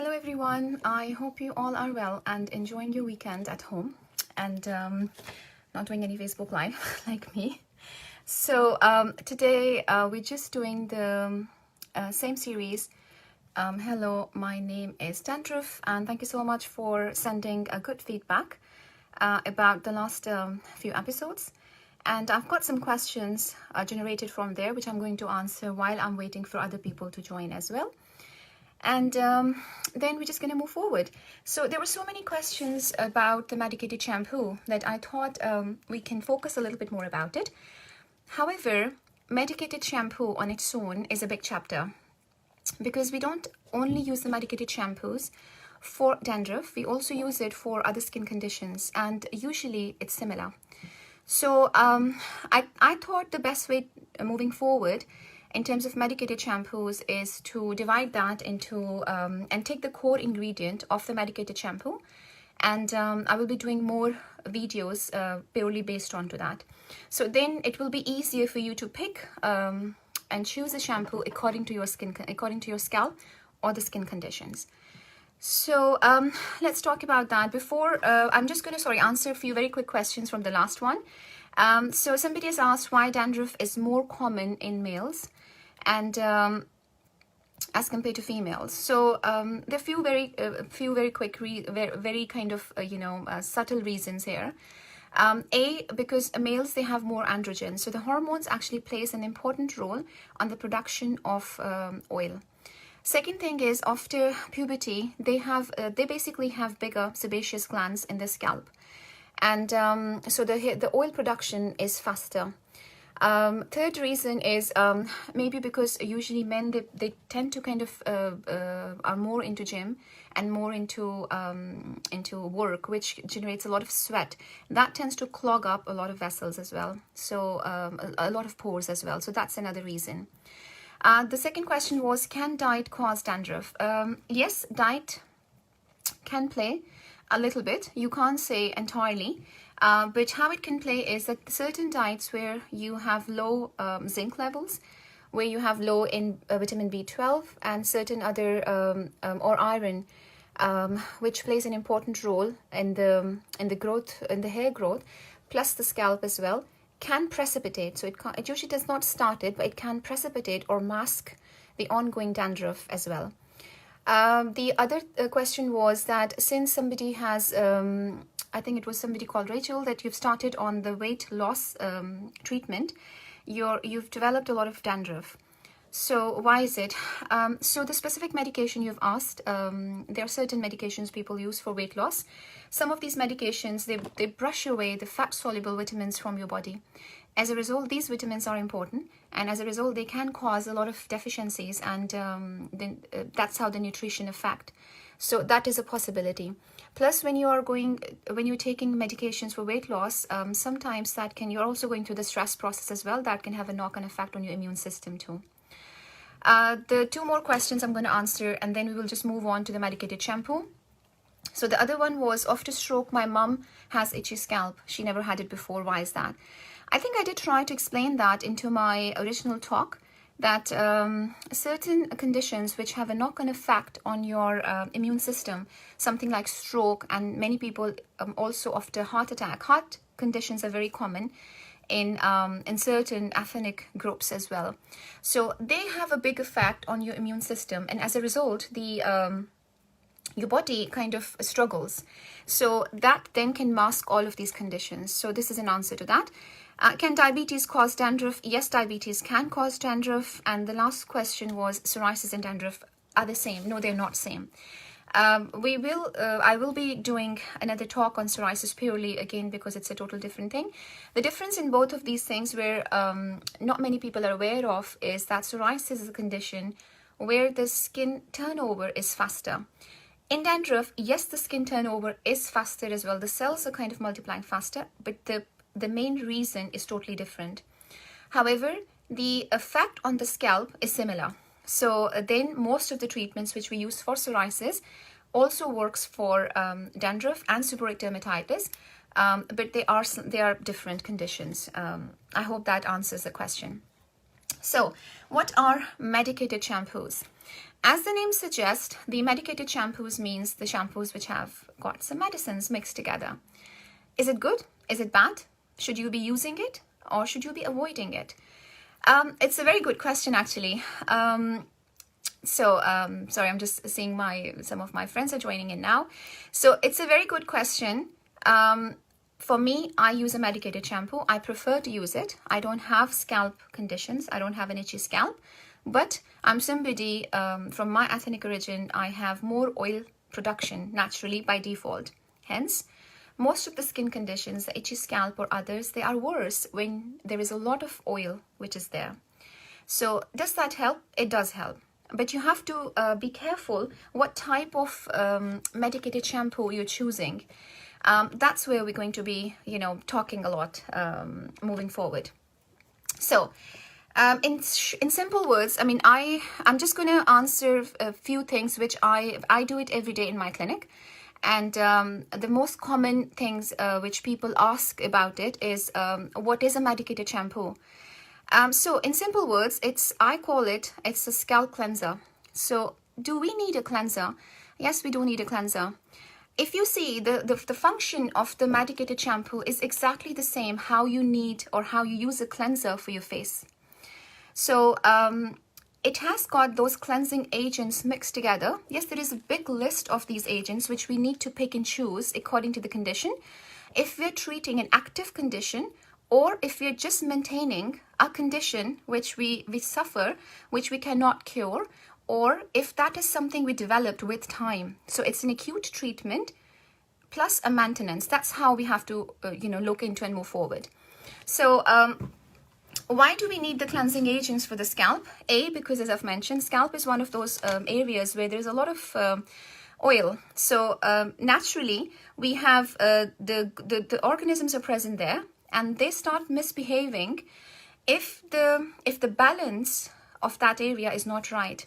Hello everyone, I hope you all are well and enjoying your weekend at home and not doing any Facebook Live like me. So today we're just doing the same series. Hello, my name is Dandruff and thank you so much for sending a good feedback about the last few episodes. And I've got some questions generated from there which I'm going to answer while I'm waiting for other people to join as well. And then we're just going to move forward. So there were so many questions about the medicated shampoo that I thought we can focus a little bit more about it. However, medicated shampoo on its own is a big chapter because we don't only use the medicated shampoos for dandruff, we also use it for other skin conditions, and usually it's similar. So I thought the best way moving forward in terms of medicated shampoos is to divide that into and take the core ingredient of the medicated shampoo, and I will be doing more videos purely based on to that. So then it will be easier for you to pick and choose a shampoo according to your skin, according to your scalp or the skin conditions. So let's talk about that. Before I'm just going to answer a few very quick questions from the last one. So somebody has asked why dandruff is more common in males and as compared to females. So there are few very quick, very kind of subtle reasons here. Because males, they have more androgen, so the hormones actually plays an important role on the production of oil. Second thing is, after puberty, they basically have bigger sebaceous glands in the scalp, and so the oil production is faster. Third reason is maybe because usually men, they tend to kind of are more into gym and more into work, which generates a lot of sweat. That tends to clog up a lot of vessels as well, so a lot of pores as well. So that's another reason. The second question was, can diet cause dandruff? Yes, diet can play a little bit. You can't say entirely. But how it can play is that certain diets where you have low zinc levels, where you have low in vitamin B12 and certain other or iron, which plays an important role in the growth, in the hair growth, plus the scalp as well, can precipitate. So it usually does not start it, but it can precipitate or mask the ongoing dandruff as well. The other question was that since somebody has I think it was somebody called Rachel, that you've started on the weight loss treatment, you've developed a lot of dandruff. So why is it? So the specific medication you've asked, there are certain medications people use for weight loss. Some of these medications, they brush away the fat-soluble vitamins from your body. As a result, these vitamins are important, and as a result, they can cause a lot of deficiencies, and that's how the nutrition affect. So that is a possibility. Plus, when you're taking medications for weight loss, sometimes you're also going through the stress process as well. That can have a knock-on effect on your immune system too. The two more questions I'm going to answer, and then we will just move on to the medicated shampoo. So the other one was, after stroke, my mom has itchy scalp. She never had it before. Why is that? I think I did try to explain that into my original talk, that certain conditions which have a knock-on effect on your immune system, something like stroke, and many people also after heart attack. Heart conditions are very common in certain ethnic groups as well. So they have a big effect on your immune system, and as a result, your body kind of struggles. So that then can mask all of these conditions. So this is an answer to that. Can diabetes cause dandruff? Yes, diabetes can cause dandruff. And the last question was, psoriasis and dandruff are the same? No, they're not same. I will be doing another talk on psoriasis purely, again, because it's a total different thing. The difference in both of these things, where not many people are aware of, is that psoriasis is a condition where the skin turnover is faster. In dandruff, yes, the skin turnover is faster as well. The cells are kind of multiplying faster, but the main reason is totally different. However, the effect on the scalp is similar. So then most of the treatments which we use for psoriasis also works for dandruff and seborrheic dermatitis, but they are different conditions. I hope that answers the question. So what are medicated shampoos? As the name suggests, the medicated shampoos means the shampoos which have got some medicines mixed together. Is it good? Is it bad? Should you be using it or should you be avoiding it? It's a very good question, actually. Sorry, I'm just seeing some of my friends are joining in now. So it's a very good question. For me, I use a medicated shampoo. I prefer to use it. I don't have scalp conditions. I don't have an itchy scalp. But I'm somebody, from my ethnic origin, I have more oil production naturally by default. Hence, most of the skin conditions, the itchy scalp or others, they are worse when there is a lot of oil which is there. So does that help? It does help. But you have to be careful what type of medicated shampoo you're choosing. That's where we're going to be, talking a lot moving forward. So in simple words, I mean, I'm just going to answer a few things which I do it every day in my clinic. And the most common things which people ask about it is, what is a medicated shampoo? So in simple words, it's a scalp cleanser. So do we need a cleanser? Yes, we do need a cleanser. If you see, the function of the medicated shampoo is exactly the same how you need or how you use a cleanser for your face. So it has got those cleansing agents mixed together. Yes, there is a big list of these agents which we need to pick and choose according to the condition. If we're treating an active condition, or if we're just maintaining a condition which we suffer, which we cannot cure, or if that is something we developed with time. So it's an acute treatment plus a maintenance. That's how we have to, look into and move forward. So why do we need the cleansing agents for the scalp? Because as I've mentioned, scalp is one of those areas where there's a lot of oil. So naturally, we have the organisms are present there, and they start misbehaving if the balance of that area is not right.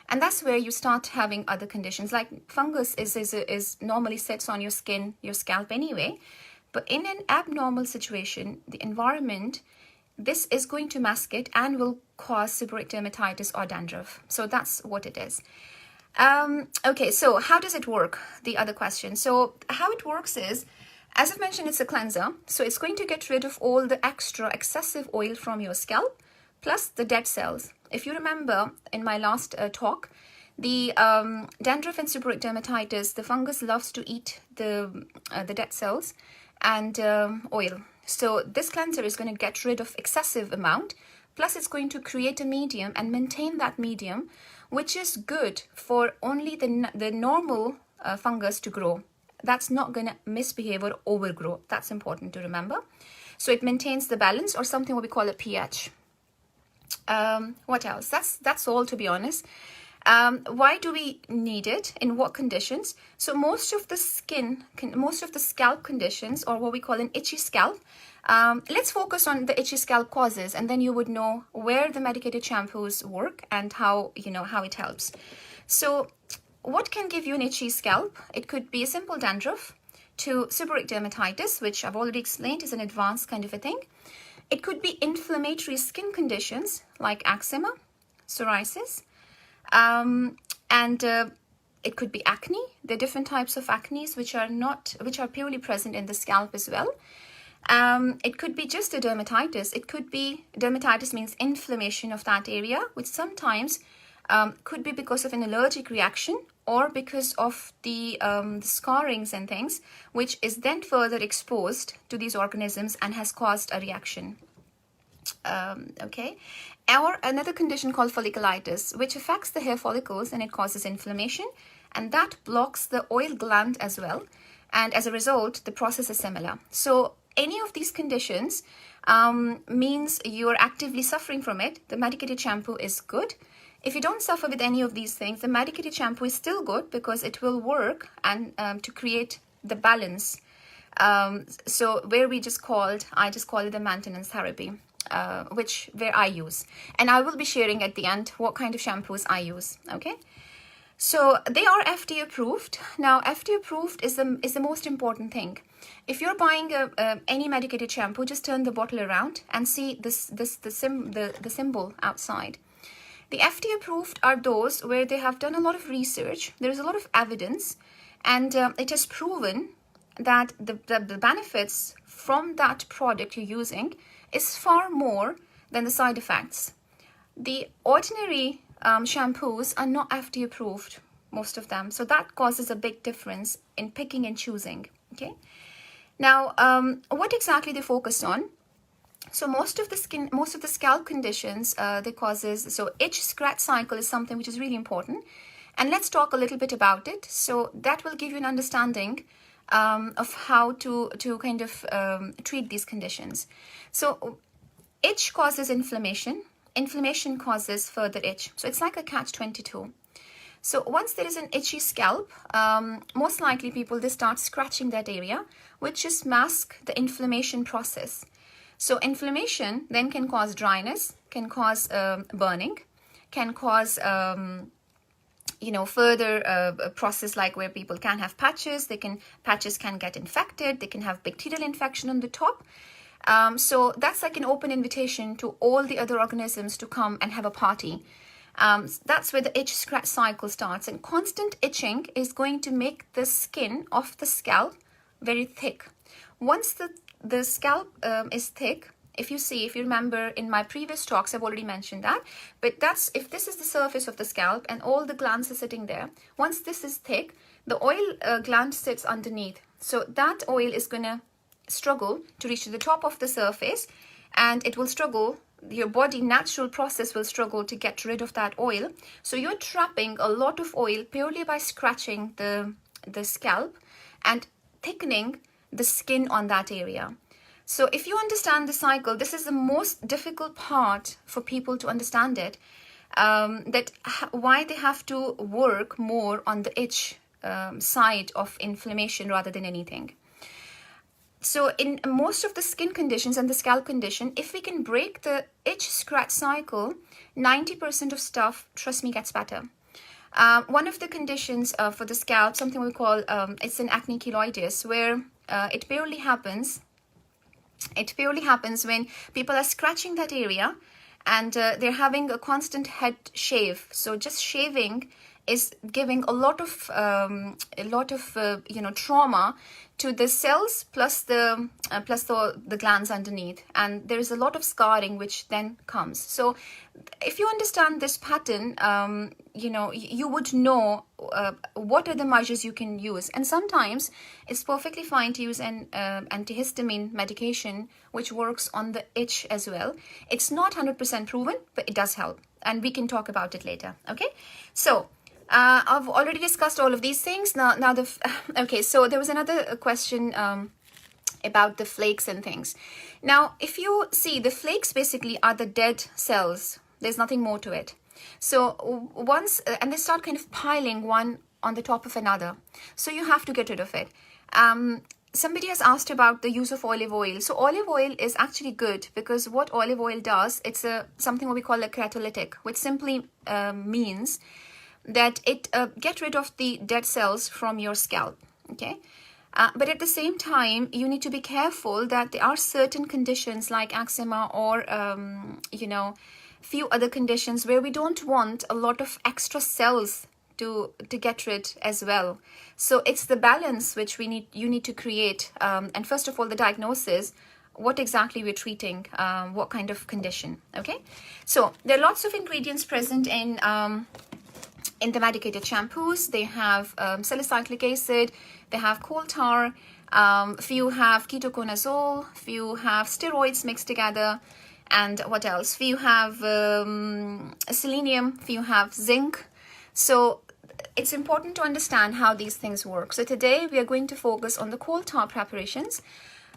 And that's where you start having other conditions, like fungus is normally sits on your skin, your scalp anyway. But in an abnormal situation, the environment, this is going to mask it and will cause seborrheic dermatitis or dandruff. So that's what it is. Okay, so how does it work? The other question. So how it works is, as I've mentioned, it's a cleanser. So it's going to get rid of all the excessive oil from your scalp, plus the dead cells. If you remember in my last talk, the dandruff and seborrheic dermatitis, the fungus loves to eat the dead cells and oil. So this cleanser is going to get rid of excessive amount, plus it's going to create a medium and maintain that medium, which is good for only the normal fungus to grow. That's not going to misbehave or overgrow. That's important to remember. So it maintains the balance, or something what we call a pH. What else? That's all, to be honest. Why do we need it? In what conditions? So most of the scalp conditions, or what we call an itchy scalp, let's focus on the itchy scalp causes, and then you would know where the medicated shampoos work and how it helps. So what can give you an itchy scalp? It could be a simple dandruff to seborrheic dermatitis, which I've already explained is an advanced kind of a thing. It could be inflammatory skin conditions like eczema, psoriasis, and it could be acne. There are different types of acne which are purely present in the scalp as well. It could be just a dermatitis. It could be dermatitis means inflammation of that area, which sometimes could be because of an allergic reaction or because of the scarrings and things, which is then further exposed to these organisms and has caused a reaction. Okay. Or another condition called folliculitis, which affects the hair follicles and it causes inflammation, and that blocks the oil gland as well. And as a result, the process is similar. So any of these conditions means you are actively suffering from it. The medicated shampoo is good. If you don't suffer with any of these things, the medicated shampoo is still good because it will work and to create the balance. So where I just call it the maintenance therapy, where I use. And I will be sharing at the end what kind of shampoos I use. Okay. So they are FDA approved. Now, FDA approved is the most important thing. If you're buying any medicated shampoo, just turn the bottle around and see the symbol outside. The FDA approved are those where they have done a lot of research, there is a lot of evidence, and it has proven that the benefits from that product you're using is far more than the side effects. The ordinary shampoos are not FDA approved, most of them. So that causes a big difference in picking and choosing. Okay. Now, what exactly they focus on? So most of the scalp conditions, they causes, so itch scratch cycle is something which is really important. And let's talk a little bit about it. So that will give you an understanding of how to kind of treat these conditions. So itch causes inflammation. Inflammation causes further itch. So it's like a catch-22. So once there is an itchy scalp, most likely people, they start scratching that area, which just masks the inflammation process. So inflammation then can cause dryness, can cause burning, can cause further process like where people can have patches. Patches can get infected. They can have bacterial infection on the top. So that's like an open invitation to all the other organisms to come and have a party. That's where the itch scratch cycle starts, and constant itching is going to make the skin of the scalp very thick. Once the scalp is thick, if you remember in my previous talks, I've already mentioned that, but that's if this is the surface of the scalp and all the glands are sitting there. Once this is thick, the oil gland sits underneath. So that oil is going to struggle to reach to the top of the surface, and it will struggle. Your body natural process will struggle to get rid of that oil. So you're trapping a lot of oil purely by scratching the scalp and thickening the skin on that area. So if you understand the cycle, this is the most difficult part for people to understand it, why they have to work more on the itch side of inflammation rather than anything. So in most of the skin conditions and the scalp condition, if we can break the itch scratch cycle, 90% of stuff, trust me, gets better. One of the conditions for the scalp, something we call, it's an acne keloides, where it purely happens when people are scratching that area and they're having a constant head shave. So just shaving is giving a lot of trauma to the cells plus the glands underneath, and there is a lot of scarring which then comes. So if you understand this pattern, you would know what are the measures you can use. And sometimes it's perfectly fine to use an antihistamine medication which works on the itch as well. It's not 100% proven, but it does help, and we can talk about it later. Okay, so I've already discussed all of these things. Okay, so there was another question about the flakes and things. Now, if you see, the flakes basically are the dead cells. There's nothing more to it. So once, and they start kind of piling one on the top of another. So you have to get rid of it. Somebody has asked about the use of olive oil. So olive oil is actually good because what olive oil does, it's something what we call a keratolytic, which simply means that it get rid of the dead cells from your scalp. Okay, but at the same time you need to be careful that there are certain conditions like eczema or few other conditions where we don't want a lot of extra cells to get rid as well. So it's the balance which you need to create, and first of all the diagnosis, what exactly we're treating, what kind of condition. Okay, so there are lots of ingredients present in the medicated shampoos. They have salicylic acid, they have coal tar, few have ketoconazole, few have steroids mixed together, and what else? Few have selenium, few have zinc. So it's important to understand how these things work. So today we are going to focus on the coal tar preparations.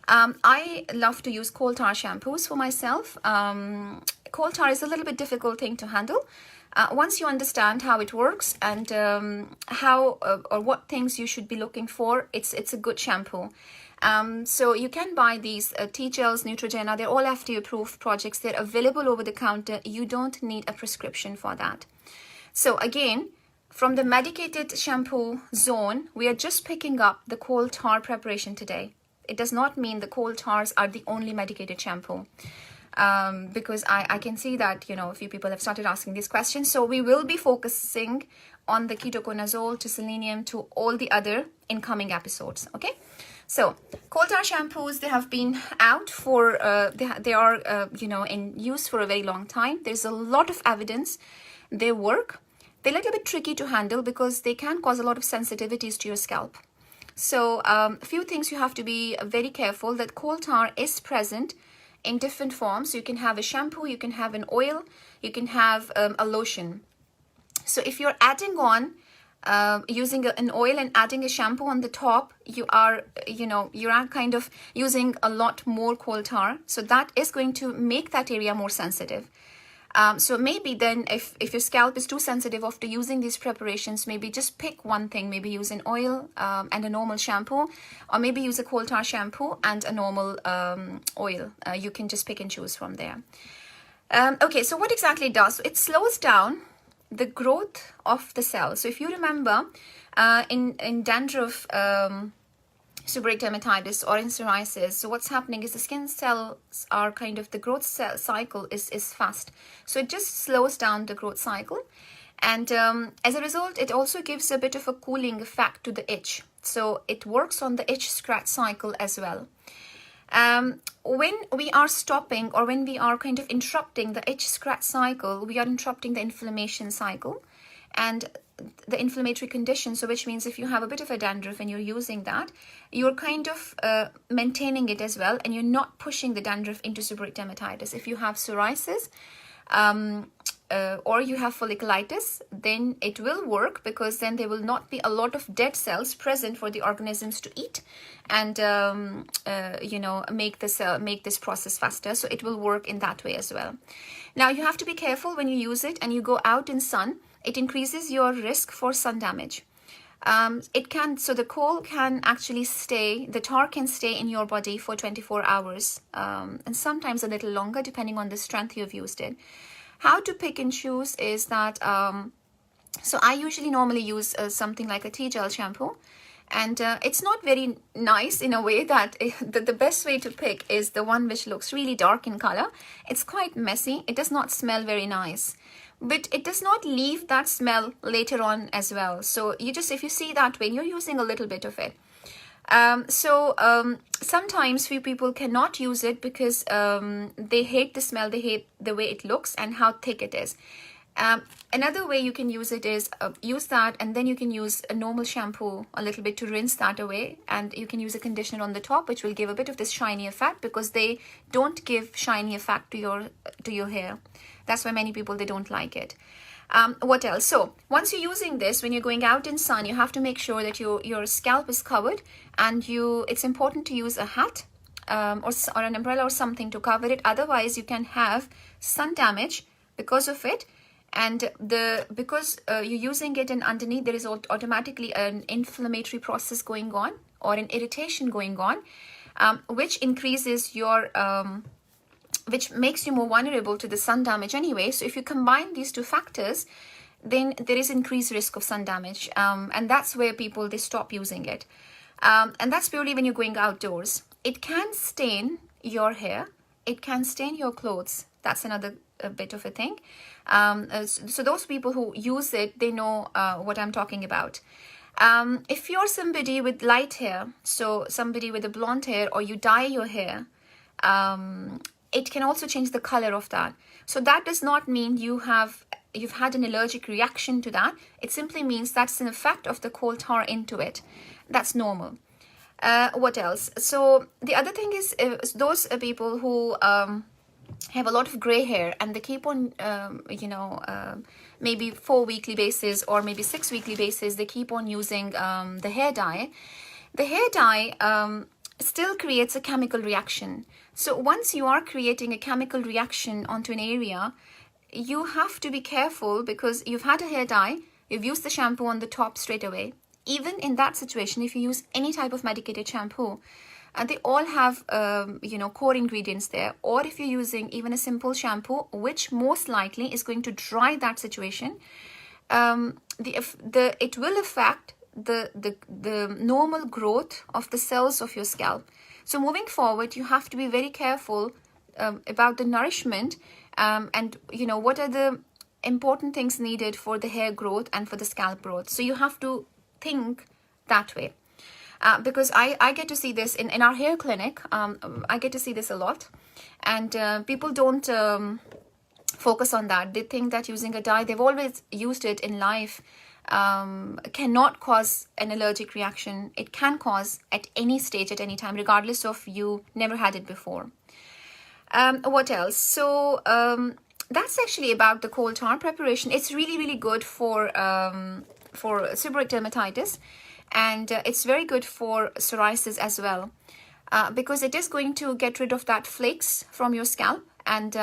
I love to use Koltar Shampoos for myself. Coal tar is a little bit difficult thing to handle. Once you understand how it works and how or what things you should be looking for, it's a good shampoo. So you can buy these T-gels, Neutrogena. They're all FDA approved projects. They're available over the counter. You don't need a prescription for that. So again, from the medicated shampoo zone, we are just picking up the coal tar preparation today. It does not mean the coal tars are the only medicated shampoo. because I can see that, you know, a few people have started asking these questions. So we will be focusing on the ketoconazole to selenium to all the other incoming episodes. Okay. So Koltar shampoos, they have been out for, they are, you know, in use for a very long time. There's a lot of evidence they work. They're a little bit tricky to handle because they can cause a lot of sensitivities to your scalp. So a few things you have to be very careful that Koltar is present in different forms. You can have a shampoo, you can have an oil, you can have a lotion. So if you're adding on using an oil and adding a shampoo on the top, you are kind of using a lot more Koltar. So that is going to make that area more sensitive. So maybe then if your scalp is too sensitive after using these preparations, maybe just pick one thing, maybe use an oil and a normal shampoo, or maybe use a Koltar shampoo and a normal oil. You can just pick and choose from there. Okay, so what exactly it does? So it slows down the growth of the cells. So if you remember in dandruff, seborrheic dermatitis, or in psoriasis, so what's happening is the skin cells are kind of, the growth cycle is fast. So it just slows down the growth cycle. And as a result, it also gives a bit of a cooling effect to the itch. So it works on the itch scratch cycle as well. When we are stopping, or when we are kind of interrupting the itch scratch cycle, we are interrupting the inflammation cycle and the inflammatory condition. So which means if you have a bit of a dandruff and you're using that, you're kind of maintaining it as well, and you're not pushing the dandruff into seborrheic dermatitis. If you have psoriasis or you have folliculitis, then it will work, because then there will not be a lot of dead cells present for the organisms to eat and make this process faster. So it will work in that way as well. Now you have to be careful when you use it and you go out in sun. It increases your risk for sun damage. So the coal can actually stay, the tar can stay in your body for 24 hours and sometimes a little longer depending on the strength you've used it. How to pick and choose is that, so I usually normally use something like a tea gel shampoo. And it's not very nice in a way that the best way to pick is the one which looks really dark in color. It's quite messy. It does not smell very nice. But it does not leave that smell later on as well. So if you see that way, you're using a little bit of it. Sometimes few people cannot use it because they hate the smell, they hate the way it looks and how thick it is. Another way you can use it is use that, and then you can use a normal shampoo a little bit to rinse that away, and you can use a conditioner on the top, which will give a bit of this shiny effect, because they don't give shiny effect to your hair. That's why many people, they don't like it. What else? So once you're using this, when you're going out in sun, you have to make sure that your scalp is covered, and it's important to use a hat or an umbrella or something to cover it. Otherwise, you can have sun damage because of it. And because you're using it and underneath, there is automatically an inflammatory process going on, or an irritation going on, which increases your which makes you more vulnerable to the sun damage anyway. So if you combine these two factors, then there is increased risk of sun damage, and that's where people, they stop using it. And that's purely when you're going outdoors. It can stain your hair, it can stain your clothes. That's another bit of a thing. So those people who use it, they know what I'm talking about. If you're somebody with light hair, so somebody with a blonde hair, or you dye your hair, it can also change the color of that. So that does not mean you've had an allergic reaction to that. It simply means that's an effect of the coal tar into it. That's normal. What else? So the other thing is those people who have a lot of gray hair, and they keep on, maybe 4 weekly basis or maybe 6 weekly basis, they keep on using the hair dye. The hair dye still creates a chemical reaction. So once you are creating a chemical reaction onto an area, you have to be careful, because you've had a hair dye, you've used the shampoo on the top straight away. Even in that situation, if you use any type of medicated shampoo, they all have, core ingredients there. Or if you're using even a simple shampoo, which most likely is going to dry that situation, it will affect the normal growth of the cells of your scalp. So moving forward, you have to be very careful about the nourishment, and you know, what are the important things needed for the hair growth and for the scalp growth. So you have to think that way. Because I get to see this in our hair clinic. I get to see this a lot, and people don't focus on that. They think that using a dye, they've always used it in life, cannot cause an allergic reaction. It can cause at any stage, at any time, regardless of you never had it before. What else? So that's actually about the coal tar preparation. It's really, really good for seborrheic dermatitis, and it's very good for psoriasis as well, because it is going to get rid of that flakes from your scalp, and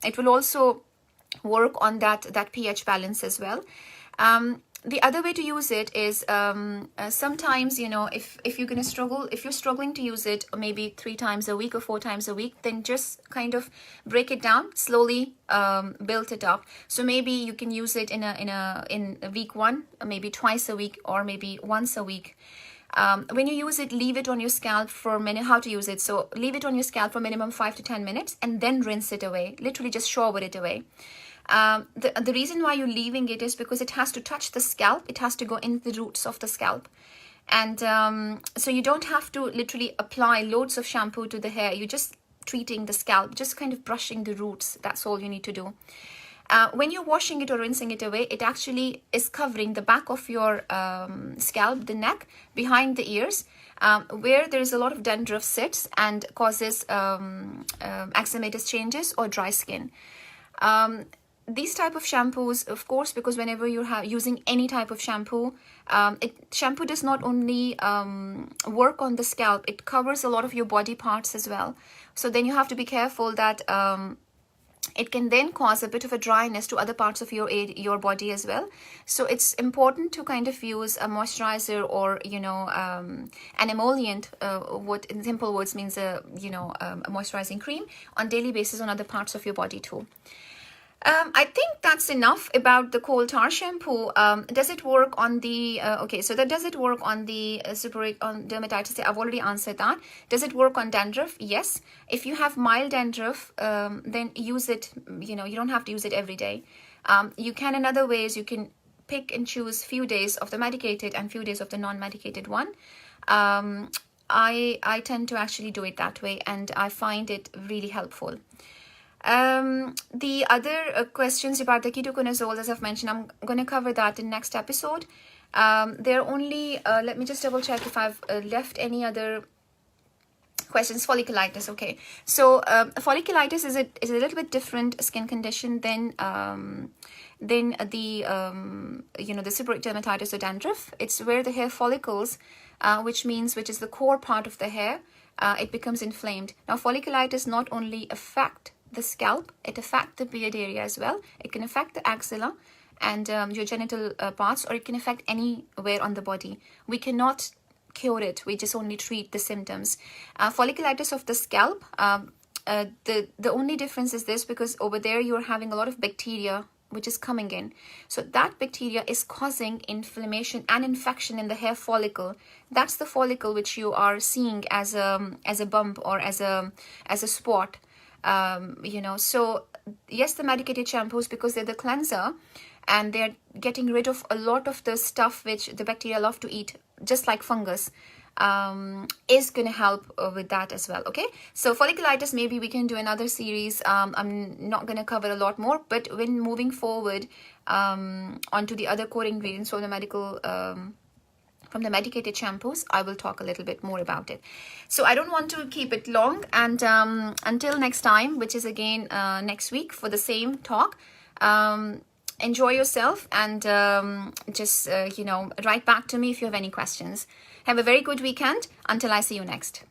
it will also work on that pH balance as well. The other way to use it is sometimes, you know, if you're gonna struggle, if you're struggling to use it maybe 3 times a week or 4 times a week, then just kind of break it down slowly, build it up. So maybe you can use it in a week 1, maybe twice a week, or maybe once a week. When you use it, leave it on your scalp for how to use it. So leave it on your scalp for minimum 5 to 10 minutes and then rinse it away. Literally just shower it away. The reason why you're leaving it is because it has to touch the scalp. It has to go in the roots of the scalp. And so you don't have to literally apply loads of shampoo to the hair. You're just treating the scalp, just kind of brushing the roots. That's all you need to do. When you're washing it or rinsing it away, it actually is covering the back of your scalp, the neck, behind the ears, where there is a lot of dandruff sits and causes eczematous changes or dry skin. These type of shampoos, of course, because whenever you're using any type of shampoo, shampoo does not only work on the scalp, it covers a lot of your body parts as well. So then you have to be careful that it can then cause a bit of a dryness to other parts of your body as well. So it's important to kind of use a moisturizer or, you know, an emollient, what in simple words means a moisturizing cream on daily basis on other parts of your body too. I think that's enough about the Koltar shampoo. Does it work on the okay, so does it work on the seborrheic dermatitis? I've already answered that. Does it work on dandruff? Yes. If you have mild dandruff, then use it. You know, you don't have to use it every day. You can, in other ways, you can pick and choose few days of the medicated and few days of the non-medicated one. I tend to actually do it that way, and I find it really helpful. The other questions about the ketoconazole, as I've mentioned, I'm going to cover that in next episode. There are only, let me just double check if I've left any other questions. Folliculitis, okay. So folliculitis is a little bit different skin condition than the the seborrheic dermatitis or dandruff. It's where the hair follicles, which is the core part of the hair, it becomes inflamed. Now folliculitis not only affect the scalp, it affects the beard area as well. It can affect the axilla and your genital parts, or it can affect anywhere on the body. We cannot cure it, we just only treat the symptoms. Folliculitis of the scalp, the only difference is this, because over there you're having a lot of bacteria which is coming in. So that bacteria is causing inflammation and infection in the hair follicle. That's the follicle which you are seeing as a bump or as a spot. So yes, the medicated shampoos, because they're the cleanser and they're getting rid of a lot of the stuff which the bacteria love to eat, just like fungus, is going to help with that as well. Okay, so folliculitis, maybe we can do another series. I'm not going to cover a lot more, but when moving forward onto the other core ingredients from the medicated shampoos, I will talk a little bit more about it. So I don't want to keep it long, and until next time, which is again next week for the same talk, enjoy yourself, and just write back to me if you have any questions. Have a very good weekend until I see you next.